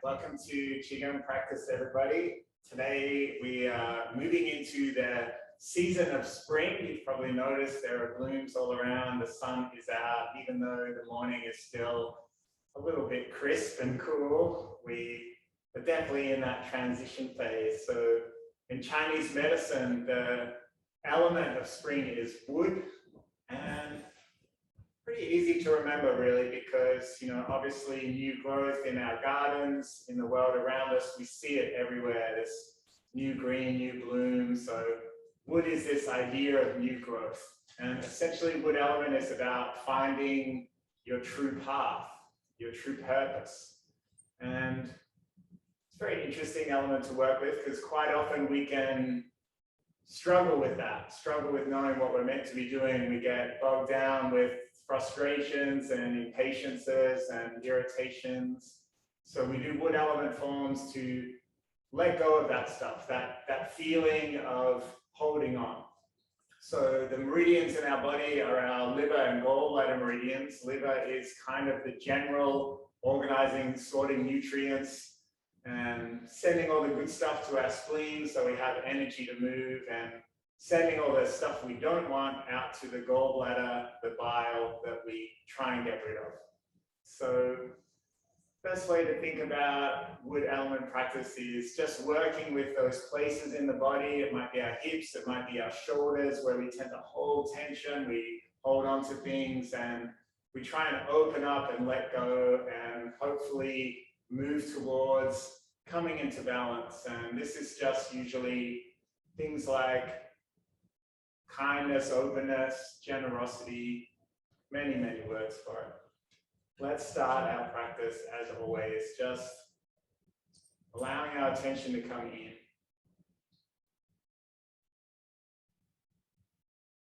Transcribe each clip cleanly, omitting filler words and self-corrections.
welcome to Qigong practice, everybody. Today we are moving into the season of spring. You've probably noticed there are blooms all around, the sun is out, even though the morning is still a little bit crisp and cool. We are definitely in that transition phase. So in Chinese medicine, the element of spring is wood, and pretty easy to remember really because, obviously new growth in our gardens, in the world around us, we see it everywhere, this new green, new bloom. So wood is this idea of new growth. And essentially wood element is about finding your true path, your true purpose. And it's a very interesting element to work with because quite often we can struggle with that, struggle with knowing what we're meant to be doing. We get bogged down with frustrations and impatiences and irritations. So we do wood element forms to let go of that stuff, that feeling of holding on. So the meridians in our body are our liver and gallbladder meridians. Liver is kind of the general organizing, sorting nutrients and sending all the good stuff to our spleen so we have energy to move, and sending all the stuff we don't want out to the gallbladder, the bile that we try and get rid of. So best way to think about wood element practice is just working with those places in the body. It might be our hips, it might be our shoulders where we tend to hold tension, we hold on to things, and we try and open up and let go and hopefully move towards coming into balance. And this is just usually things like kindness, openness, generosity, many, many words for it. Let's start our practice, as always, just allowing our attention to come in.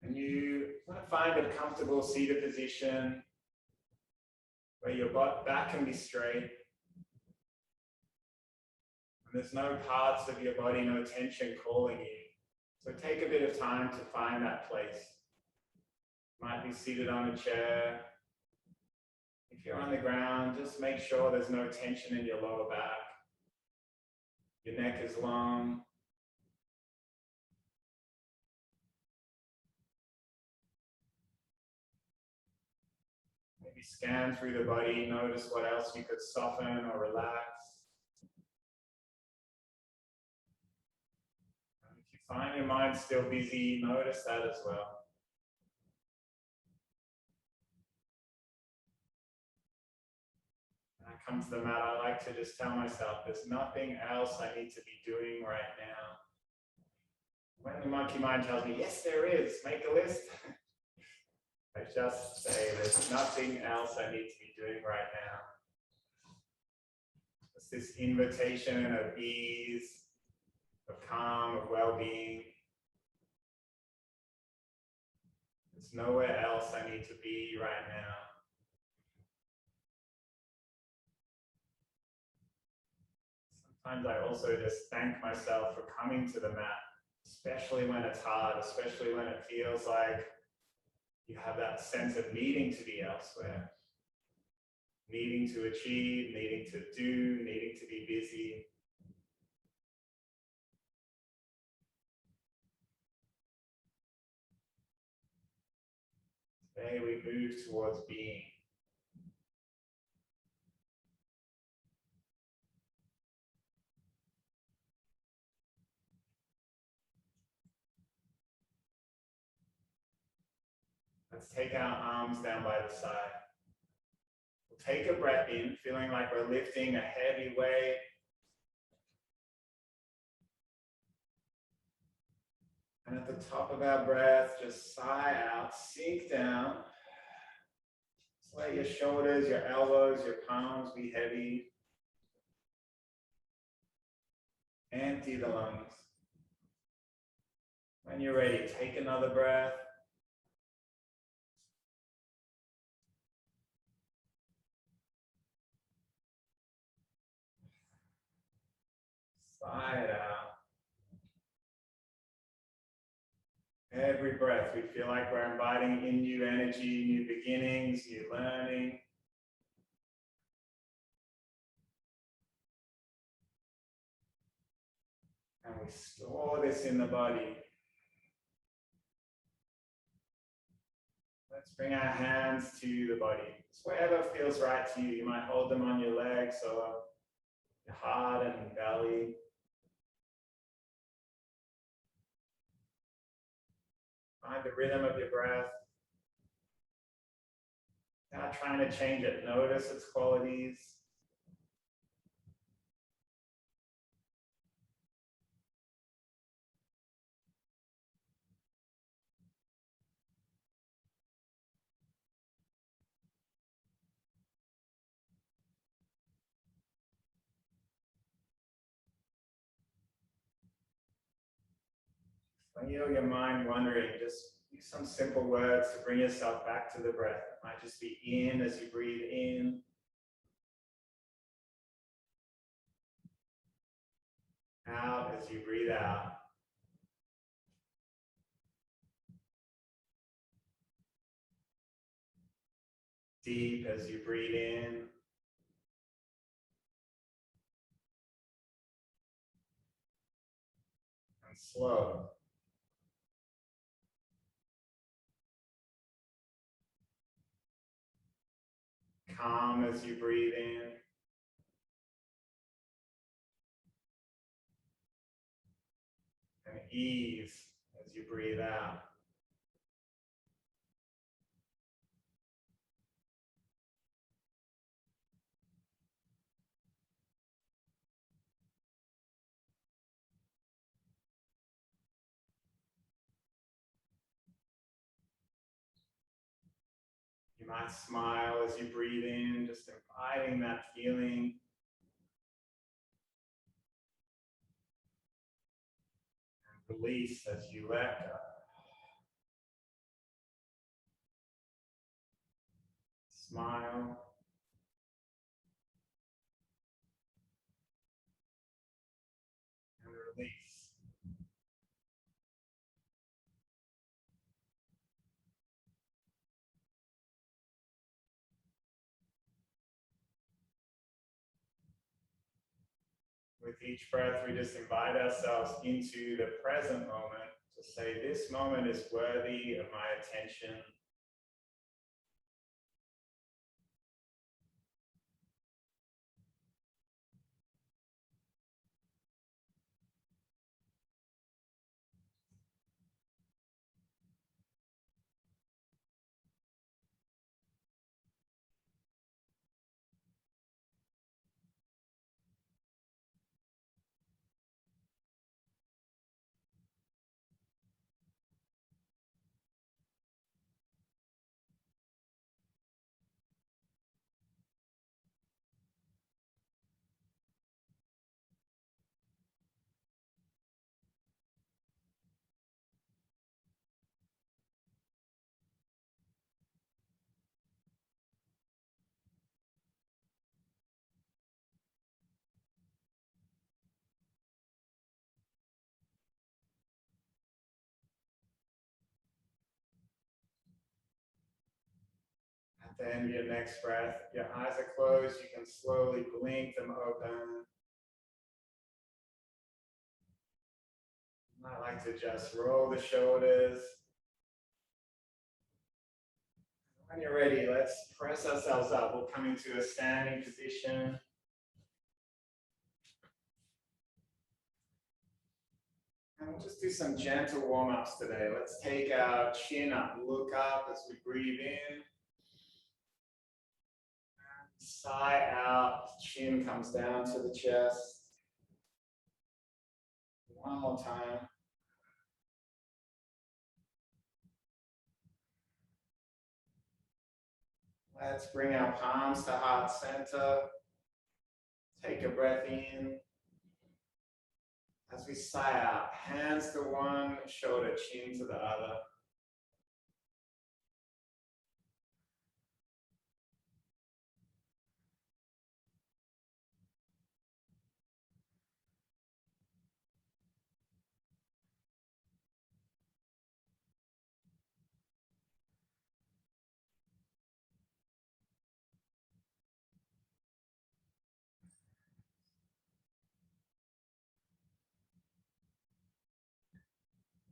And you want to find a comfortable seated position where your back can be straight. And there's no parts of your body, no tension calling you. So take a bit of time to find that place. Might be seated on a chair. If you're on the ground, just make sure there's no tension in your lower back. Your neck is long. Maybe scan through the body, notice what else you could soften or relax. Find your mind still busy, notice that as well. When I come to the mat, I like to just tell myself there's nothing else I need to be doing right now. When the monkey mind tells me, yes, there is, make a list, I just say there's nothing else I need to be doing right now. It's this invitation of ease, of calm, of well-being. There's nowhere else I need to be right now. Sometimes I also just thank myself for coming to the mat, especially when it's hard, especially when it feels like you have that sense of needing to be elsewhere, needing to achieve, needing to do, needing to be busy. Today we move towards being. Let's take our arms down by the side. We'll take a breath in, feeling like we're lifting a heavy weight. And at the top of our breath, just sigh out, sink down. Just let your shoulders, your elbows, your palms be heavy. Empty the lungs. When you're ready, take another breath. Sigh it out. Every breath, we feel like we're inviting in new energy, new beginnings, new learning. And we store this in the body. Let's bring our hands to the body. It's wherever feels right to you. You might hold them on your legs or your heart and your belly. Find the rhythm of your breath. Not trying to change it. Notice its qualities. Feel your mind wandering, just use some simple words to bring yourself back to the breath. It might just be in as you breathe in. Out as you breathe out. Deep as you breathe in. And slow. Calm as you breathe in. And ease as you breathe out. You might smile as you breathe in, just inviting that feeling. And release as you let go. Smile. And release. With each breath, we just invite ourselves into the present moment to say, this moment is worthy of my attention. At the end of your next breath, if your eyes are closed, you can slowly blink them open. I like to just roll the shoulders. When you're ready, let's press ourselves up. We'll come into a standing position. And we'll just do some gentle warm-ups today. Let's take our chin up, look up as we breathe in. Sigh out, chin comes down to the chest. One more time. Let's bring our palms to heart center. Take a breath in. As we sigh out, hands to one, shoulder, chin to the other.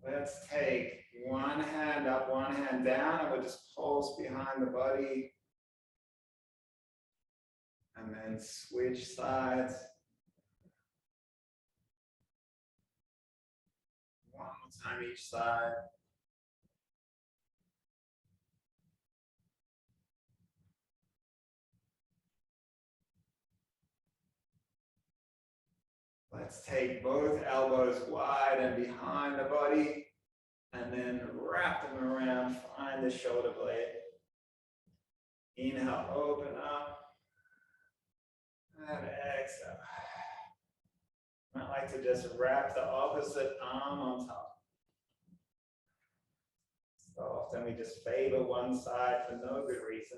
Let's take one hand up, one hand down, and we'll just pulse behind the body. And then switch sides. One more time each side. Let's take both elbows wide and behind the body, and then wrap them around, find the shoulder blade. Inhale, open up, and exhale. I like to just wrap the opposite arm on top. So often we just favor one side for no good reason.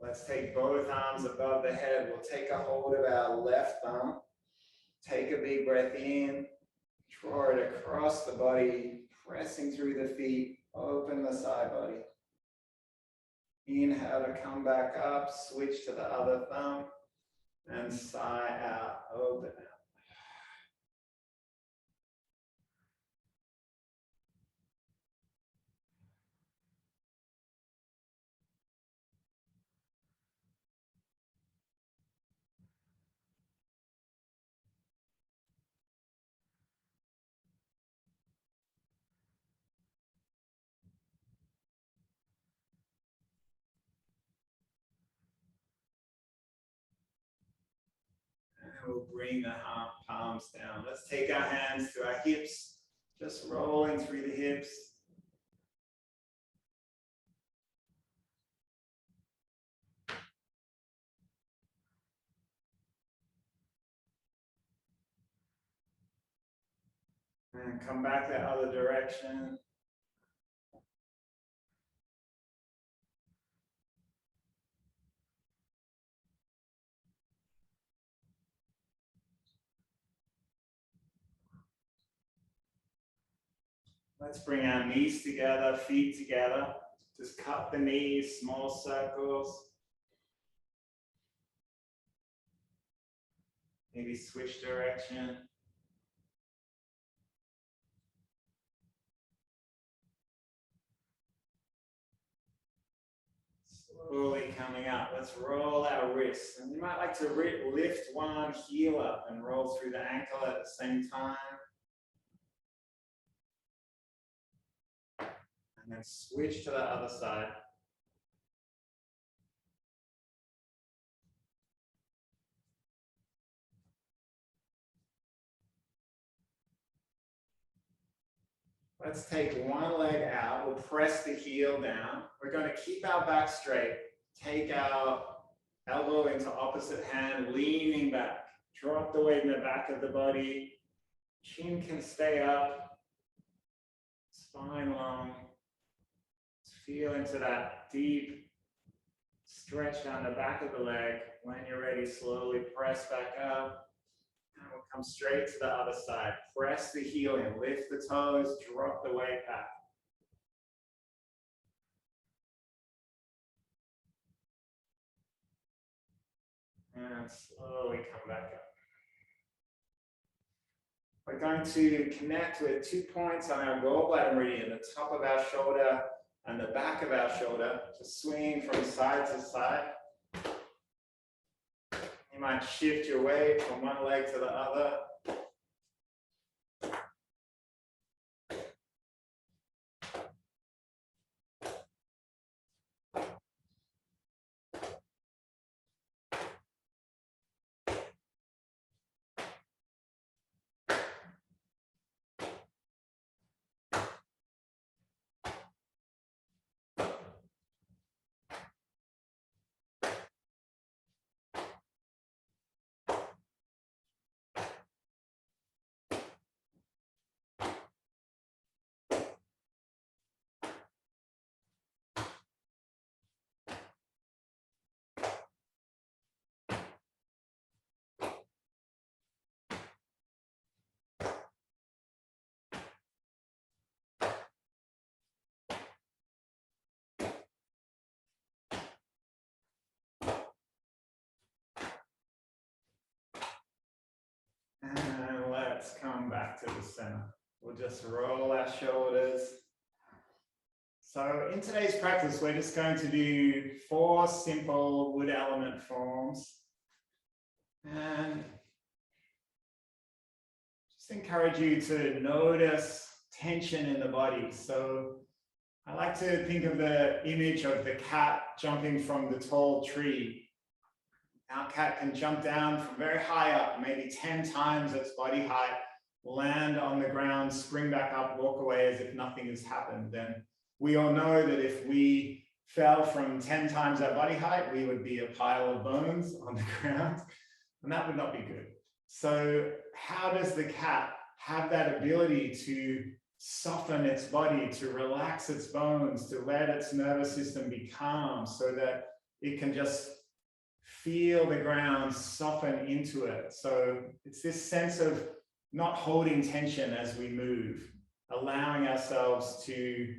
Let's take both arms above the head. We'll take a hold of our left thumb. Take a big breath in. Draw it across the body, pressing through the feet. Open the side body. Inhale to come back up. Switch to the other thumb. And sigh out. Open out. We'll bring the palms down. Let's take our hands to our hips, just rolling through the hips. And come back the other direction. Let's bring our knees together, feet together. Just cut the knees, small circles. Maybe switch direction. Slowly coming up. Let's roll our wrists. And you might like to lift one heel up and roll through the ankle at the same time. And then switch to the other side. Let's take one leg out. We'll press the heel down. We're going to keep our back straight. Take our elbow into opposite hand, leaning back. Drop the weight in the back of the body. Chin can stay up. Spine long. Feel into that deep stretch down the back of the leg. When you're ready, slowly press back up. And we'll come straight to the other side. Press the heel in, lift the toes, drop the weight back. And slowly come back up. We're going to connect with 2 points on our gallbladder meridian, the top of our shoulder and the back of our shoulder, just swinging from side to side. You might shift your weight from one leg to the other. let's come back to the center. We'll just roll our shoulders. So in today's practice, we're just going to do 4 simple wood element forms. And just encourage you to notice tension in the body. So I like to think of the image of the cat jumping from the tall tree. Our cat can jump down from very high up, maybe 10 times its body height, land on the ground, spring back up, walk away as if nothing has happened. And we all know that if we fell from 10 times our body height, we would be a pile of bones on the ground, and that would not be good. So how does the cat have that ability to soften its body, to relax its bones, to let its nervous system be calm so that it can just feel the ground soften into it? So it's this sense of not holding tension as we move, allowing ourselves to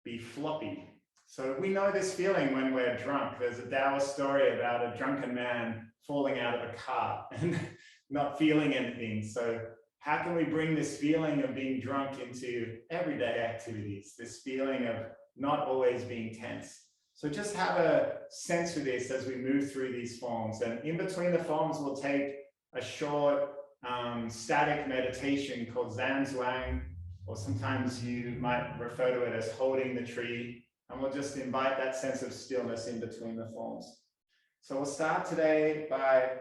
be floppy. So we know this feeling when we're drunk. There's a Taoist story about a drunken man falling out of a car and not feeling anything. So how can we bring this feeling of being drunk into everyday activities, this feeling of not always being tense? So just have a sense for this as we move through these forms. And in between the forms, we'll take a short static meditation called Zanzhuang, or sometimes you might refer to it as holding the tree. And we'll just invite that sense of stillness in between the forms. So we'll start today by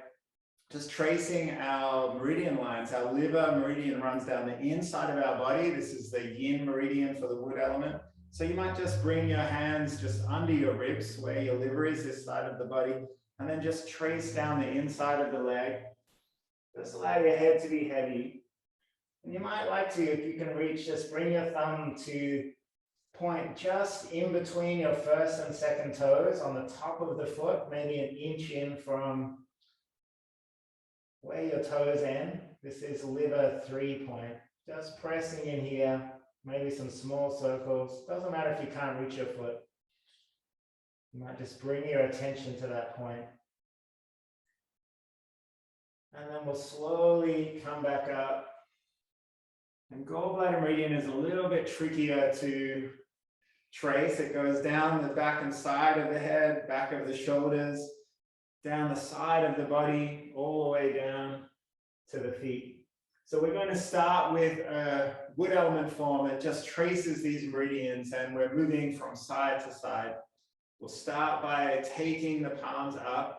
just tracing our meridian lines. Our liver meridian runs down the inside of our body. This is the yin meridian for the wood element. So you might just bring your hands just under your ribs where your liver is, this side of the body, and then just trace down the inside of the leg. Just allow your head to be heavy. And you might like to, if you can reach, just bring your thumb to point just in between your first and second toes on the top of the foot, maybe an inch in from where your toes end. This is liver 3 point. Just pressing in here, maybe some small circles. Doesn't matter if you can't reach your foot. You might just bring your attention to that point. And then we'll slowly come back up. And gallbladder meridian is a little bit trickier to trace. It goes down the back and side of the head, back of the shoulders, down the side of the body, all the way down to the feet. So we're going to start with a wood element form that just traces these meridians, and we're moving from side to side. We'll start by taking the palms up.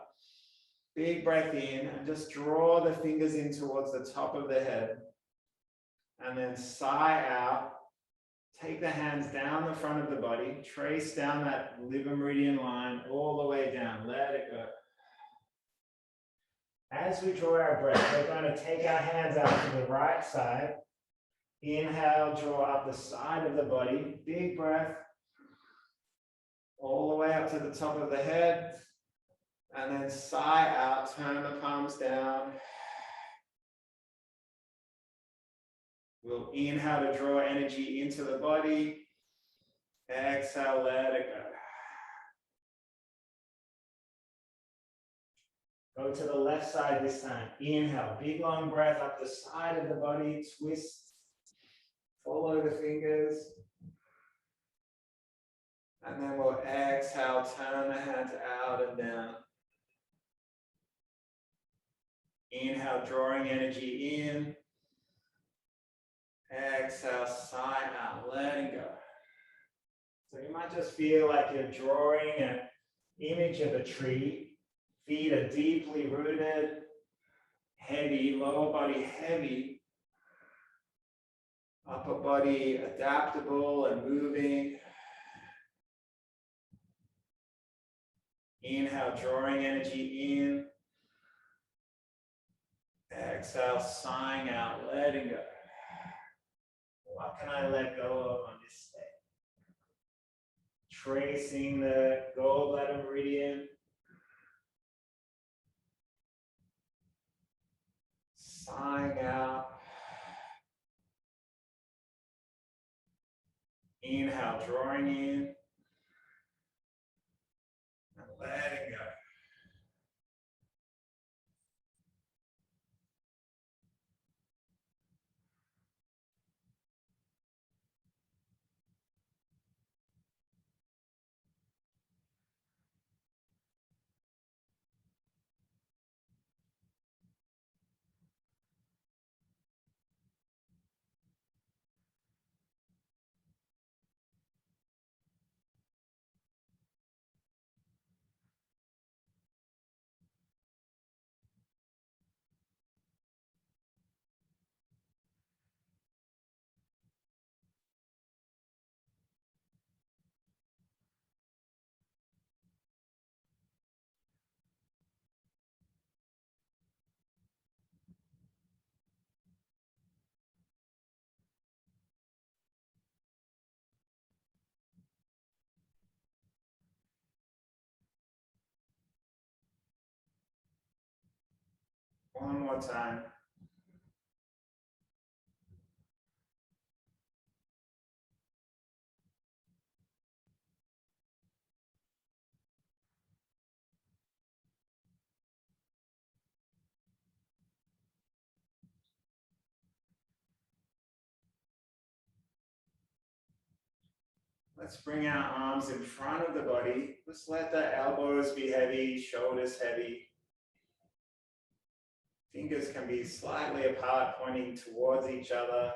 Big breath in, and just draw the fingers in towards the top of the head. And then sigh out. Take the hands down the front of the body. Trace down that liver meridian line all the way down. Let it go. As we draw our breath, we're going to take our hands out to the right side. Inhale, draw up the side of the body. Big breath. All the way up to the top of the head. And then sigh out, turn the palms down. We'll inhale to draw energy into the body. Exhale, let it go. Go to the left side this time. Inhale, big long breath up the side of the body, twist. Follow the fingers. And then we'll exhale, turn the hands out and down. Inhale, drawing energy in. Exhale, sigh out, letting go. So you might just feel like you're drawing an image of a tree. Feet are deeply rooted, heavy, lower body heavy. Upper body adaptable and moving. Inhale, drawing energy in. Exhale, sighing out, letting go. What can I let go of on this day? Tracing the gallbladder meridian. Sighing out. Inhale, drawing in. And letting go. One more time. Let's bring our arms in front of the body. Just let the elbows be heavy, shoulders heavy. Fingers can be slightly apart, pointing towards each other.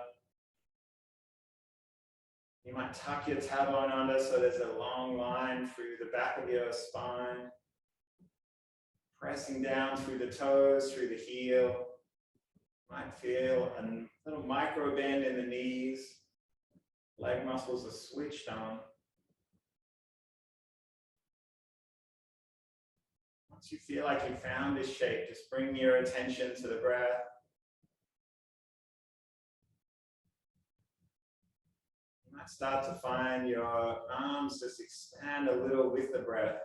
You might tuck your tailbone under so there's a long line through the back of your spine. Pressing down through the toes, through the heel. Might feel a little micro bend in the knees. Leg muscles are switched on. Once you feel like you found this shape, just bring your attention to the breath. You might start to find your arms just expand a little with the breath.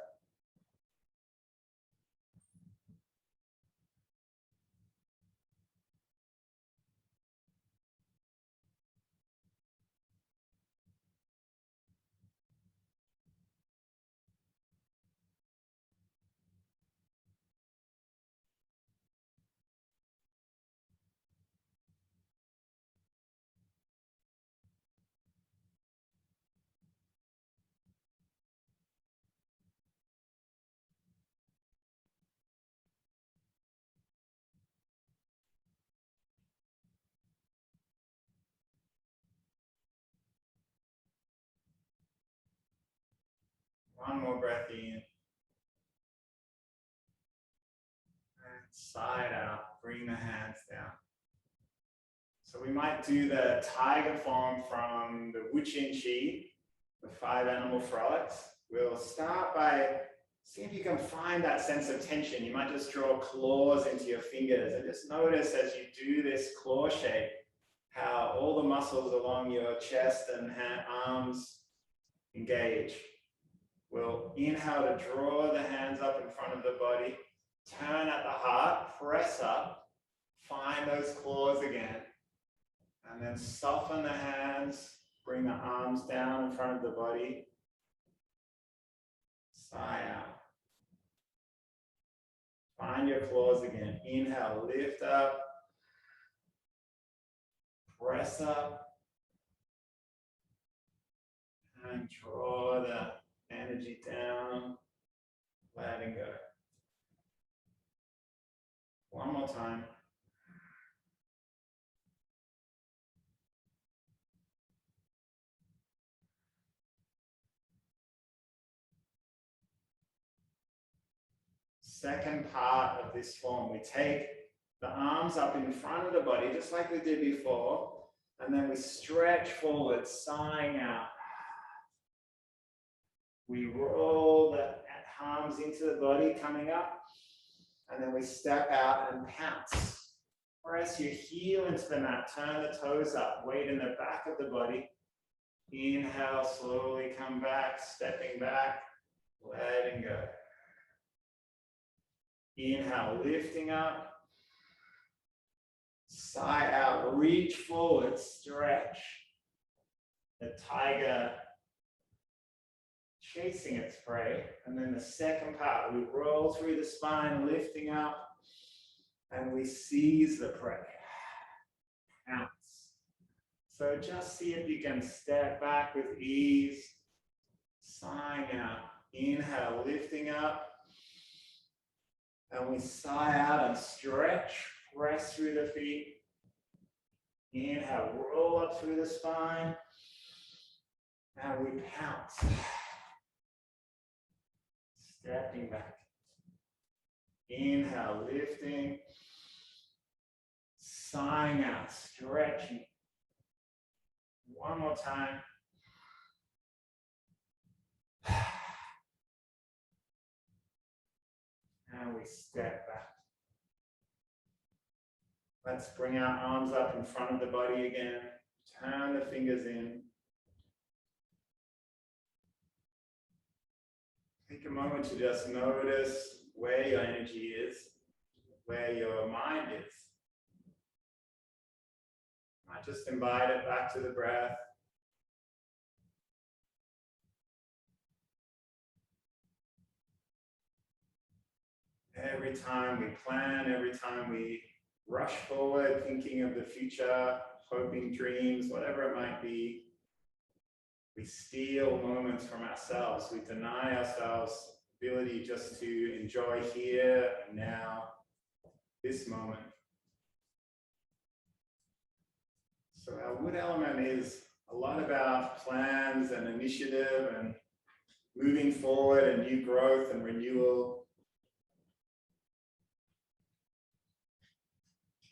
One more breath in. And side out, bring the hands down. So we might do the tiger form from the Wu Qi, the 5 animal frolics. We'll start by seeing if you can find that sense of tension. You might just draw claws into your fingers and just notice as you do this claw shape, how all the muscles along your chest and arms engage. We'll inhale to draw the hands up in front of the body, turn at the heart, press up, find those claws again, and then soften the hands, bring the arms down in front of the body, sigh out. Find your claws again, inhale, lift up, press up, and draw the energy down, letting go. One more time. Second part of this form, we take the arms up in front of the body, just like we did before, and then we stretch forward, sighing out. We roll the arms into the body, coming up, and then we step out and pounce. Press your heel into the mat, turn the toes up, weight in the back of the body. Inhale, slowly come back, stepping back, letting go. Inhale, lifting up. Sigh out, reach forward, stretch. The tiger chasing its prey. And then the second part, we roll through the spine, lifting up, and we seize the prey. Pounce. So just see if you can step back with ease, sighing out. Inhale, lifting up. And we sigh out and stretch, press through the feet. Inhale, roll up through the spine. And we pounce. Stepping back. Inhale, lifting. Sighing out, stretching. One more time. And we step back. Let's bring our arms up in front of the body again. Turn the fingers in. Take a moment to just notice where your energy is, where your mind just invite it back to the breath. Every time we plan, every time we rush forward, thinking of the future, hoping dreams, whatever it might be, we steal moments from ourselves. We deny ourselves the ability just to enjoy here and now, this moment. So our wood element is a lot about plans and initiative and moving forward and new growth and renewal.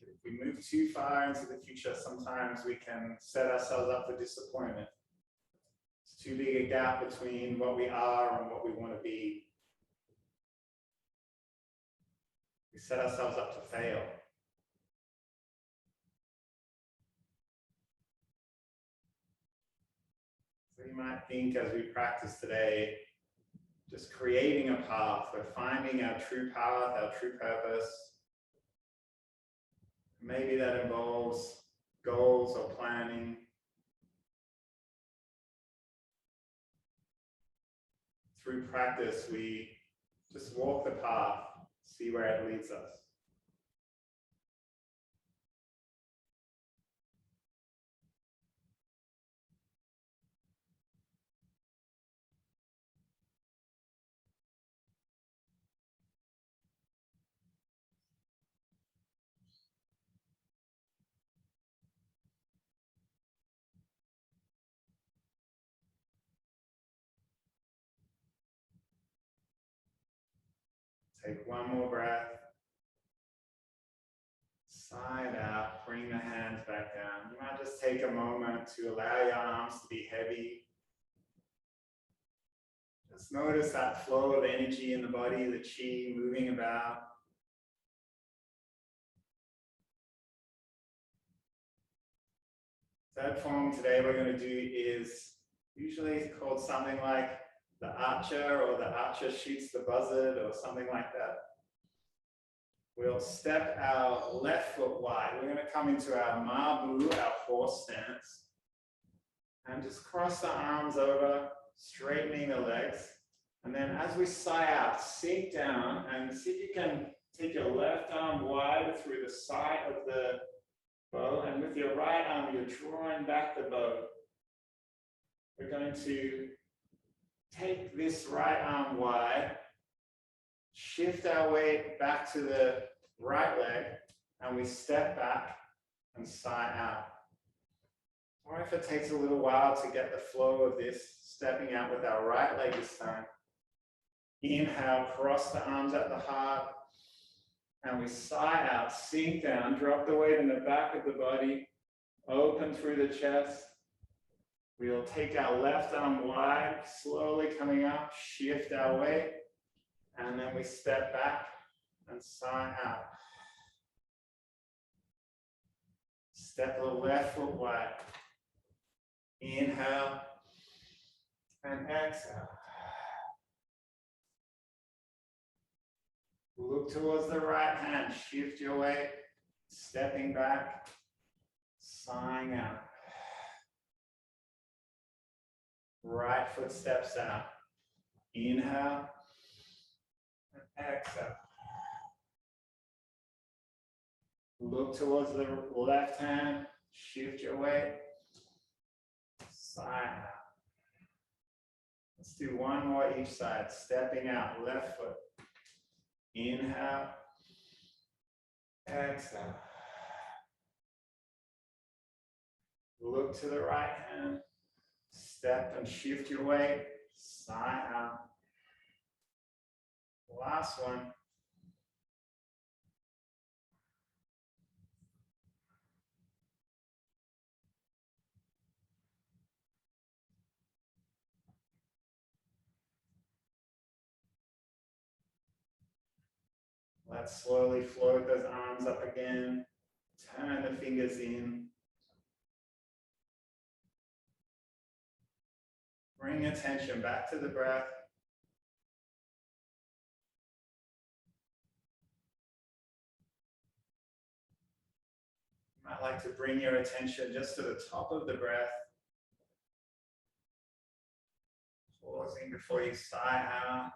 If we move too far into the future, sometimes we can set ourselves up for disappointment. It's too big a gap between what we are and what we want to be. We set ourselves up to fail. So you might think, as we practice today, just creating a path. We're finding our true path, our true purpose. Maybe that involves goals or planning. Through practice, we just walk the path, see where it leads us. Take one more breath. Sigh it out, bring the hands back down. You might just take a moment to allow your arms to be heavy. Just notice that flow of energy in the body, the chi moving about. Third form today we're going to do is usually called something like the archer, or the archer shoots the buzzard, or something like that. We'll step our left foot wide. We're going to come into our mabu, our horse stance, and just cross the arms over, straightening the legs. And then as we sigh out, sink down and see if you can take your left arm wide through the side of the bow, and with your right arm, you're drawing back the bow. We're going to take this right arm wide, shift our weight back to the right leg, and we step back and sigh out. Or if it takes a little while to get the flow of this, stepping out with our right leg this time. Inhale, cross the arms at the heart, and we sigh out, sink down, drop the weight in the back of the body, open through the chest. We'll take our left arm wide, slowly coming up, shift our weight, and then we step back and sigh out. Step the left foot wide. Inhale and exhale. Look towards the right hand, shift your weight, stepping back, sighing out. Right foot steps out. Inhale and exhale. Look towards the left hand, shift your weight, sigh out. Let's do one more each side, stepping out, left foot. Inhale, exhale. Look to the right hand, step and shift your weight, sigh out. Last one. Let's slowly float those arms up again. Turn the fingers in. Bring attention back to the breath. I'd like to bring your attention just to the top of the breath. Pausing before you sigh out.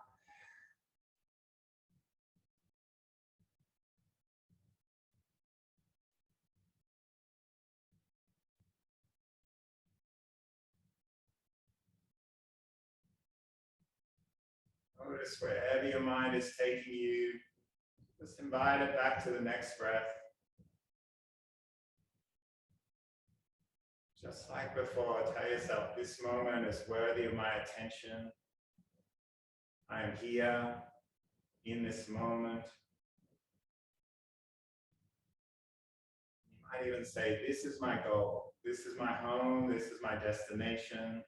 Notice wherever your mind is taking you, just invite it back to the next breath. Just like before, tell yourself, this moment is worthy of my attention. I am here in this moment. You might even say, this is my goal. This is my home. This is my destination.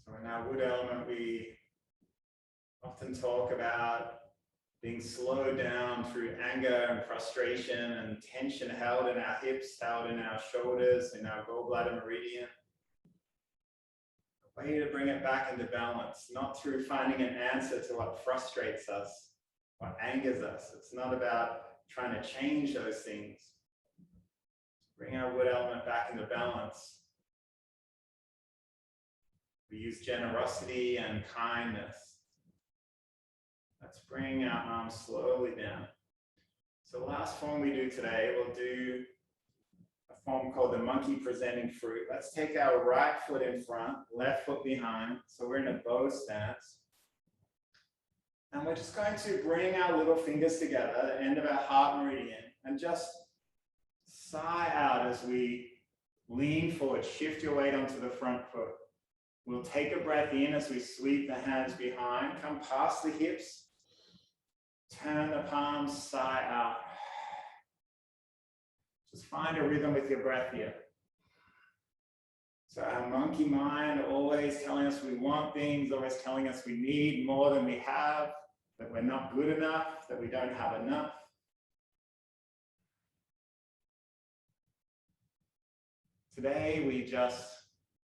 So in our wood element, we often talk about being slowed down through anger and frustration and tension held in our hips, held in our shoulders, in our gallbladder meridian. A way to bring it back into balance, not through finding an answer to what frustrates us, what angers us. It's not about trying to change those things. Bring our wood element back into balance. We use generosity and kindness. Let's bring our arms slowly down. So the last form we do today, we'll do a form called the monkey presenting fruit. Let's take our right foot in front, left foot behind. So we're in a bow stance. And we're just going to bring our little fingers together at the end of our heart meridian and just sigh out as we lean forward. Shift your weight onto the front foot. We'll take a breath in as we sweep the hands behind, come past the hips, turn the palms, sigh out. Just find a rhythm with your breath here. So our monkey mind always telling us we want things, always telling us we need more than we have, that we're not good enough, that we don't have enough. Today we just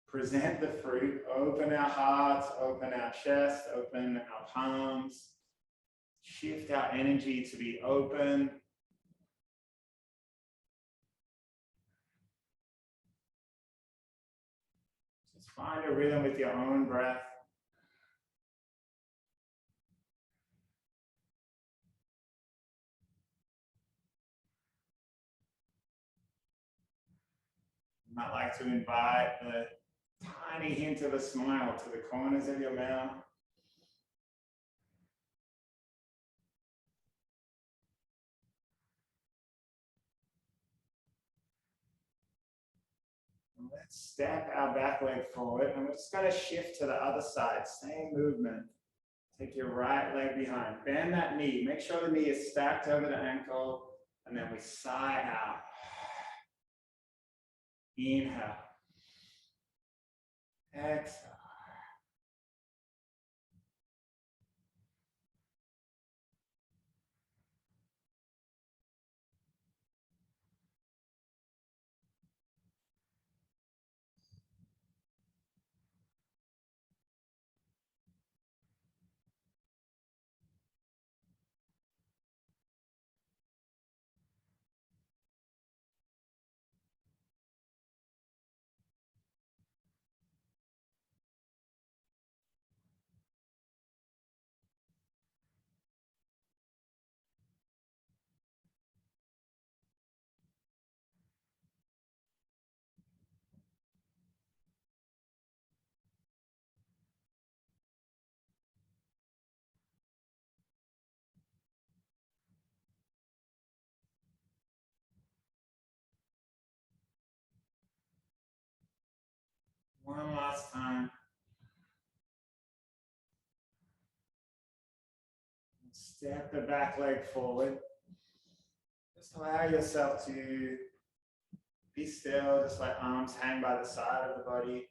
present the fruit, open our hearts, open our chest, open our palms, shift our energy to be open. Just find a rhythm with your own breath. You might like to invite the tiny hint of a smile to the corners of your mouth. And let's step our back leg forward and we're just going to shift to the other side, same movement. Take your right leg behind, bend that knee, make sure the knee is stacked over the ankle, and then we sigh out. Inhale. Exhale. One last time. Step the back leg forward. Just allow yourself to be still, just let arms hang by the side of the body.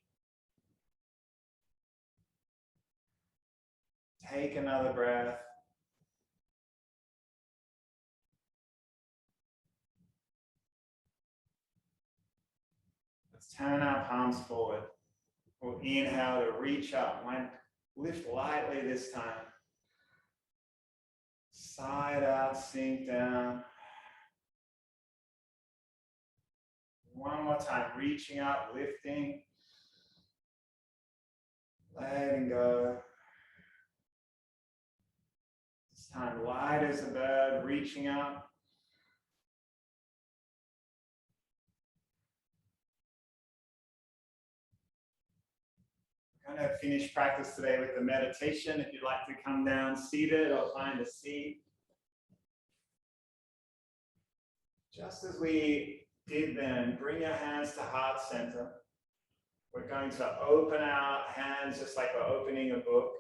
Take another breath. Let's turn our palms forward. We'll inhale to reach up. Might lift lightly this time. Side out, sink down. One more time, reaching up, lifting. Letting go. This time, light as a bird, reaching up. I'm going to finish practice today with the meditation. If you'd like to come down seated or find a seat. Just as we did then, bring your hands to heart center. We're going to open our hands just like we're opening a book.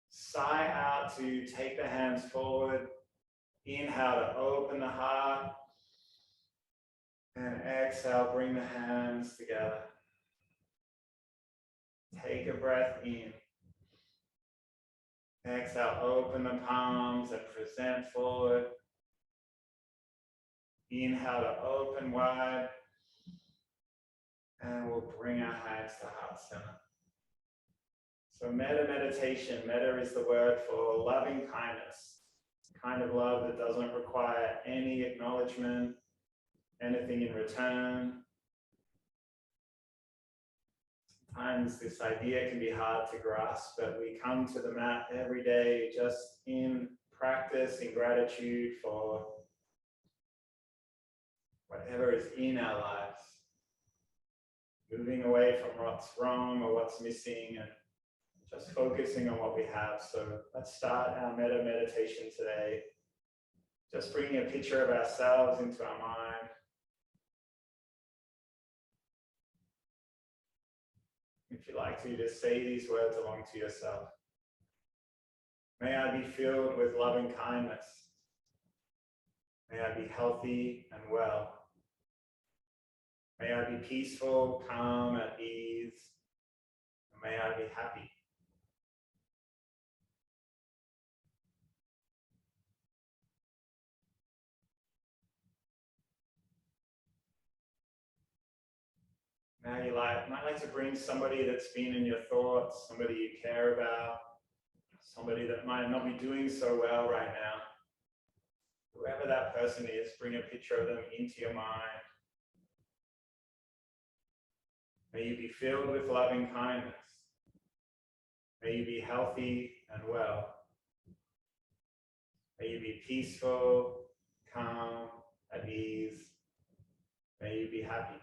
Sigh out to take the hands forward. Inhale to open the heart. And exhale, bring the hands together. Take a breath in. Exhale, open the palms and present forward. Inhale to open wide. And we'll bring our hands to heart center. So meditation, metta is the word for loving kindness. Kind of love that doesn't require any acknowledgement, anything in return. Sometimes this idea can be hard to grasp, but we come to the mat every day just in practice, in gratitude for whatever is in our lives. Moving away from what's wrong or what's missing and just focusing on what we have. So let's start our meditation today. Just bringing a picture of ourselves into our mind. If you like to, just say these words along to yourself. May I be filled with loving kindness. May I be healthy and well. May I be peaceful, calm, at ease. And may I be happy. Now you might like to bring somebody that's been in your thoughts, somebody you care about, somebody that might not be doing so well right now. Whoever that person is, bring a picture of them into your mind. May you be filled with loving kindness. May you be healthy and well. May you be peaceful, calm, at ease. May you be happy.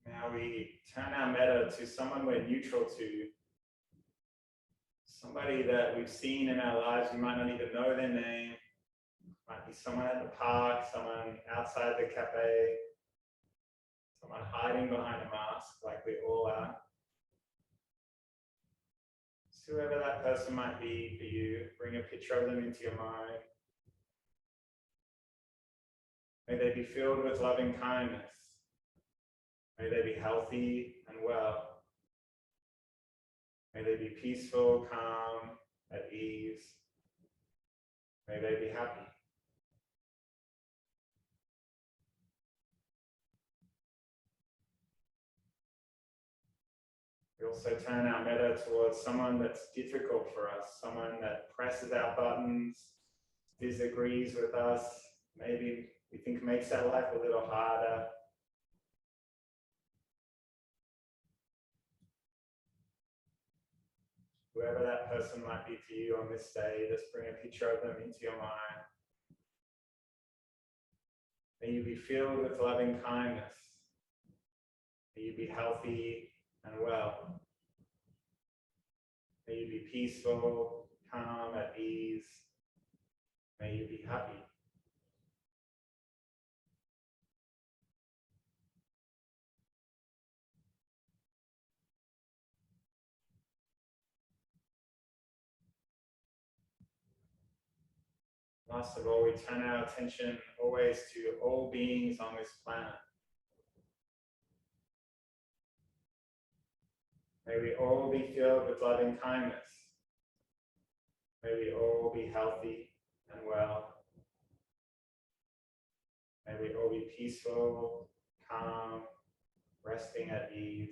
Now we turn our metta to someone we're neutral to. Somebody that we've seen in our lives, we might not even know their name. Might be someone at the park, someone outside the cafe, someone hiding behind a mask like we all are. So whoever that person might be for you, bring a picture of them into your mind. May they be filled with loving kindness. May they be healthy and well. May they be peaceful, calm, at ease. May they be happy. We also turn our metta towards someone that's difficult for us, someone that presses our buttons, disagrees with us, maybe we think makes our life a little harder. Whoever that person might be for you on this day, just bring a picture of them into your mind. May you be filled with loving kindness. May you be healthy and well. May you be peaceful, calm, at ease. May you be happy. possible, we turn our attention always to all beings on this planet. May we all be filled with loving kindness. May we all be healthy and well. May we all be peaceful, calm, resting at ease.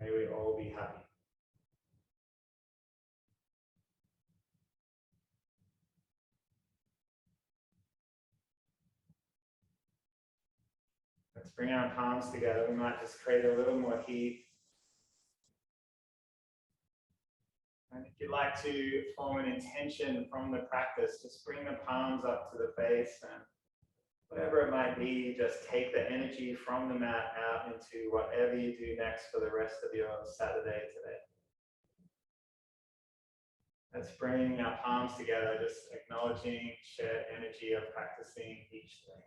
May we all be happy. Let's bring our palms together. We might just create a little more heat. And if you'd like to form an intention from the practice, just bring the palms up to the face, and whatever it might be, just take the energy from the mat out into whatever you do next for the rest of your Saturday today. Let's bring our palms together, just acknowledging shared energy of practicing each thing.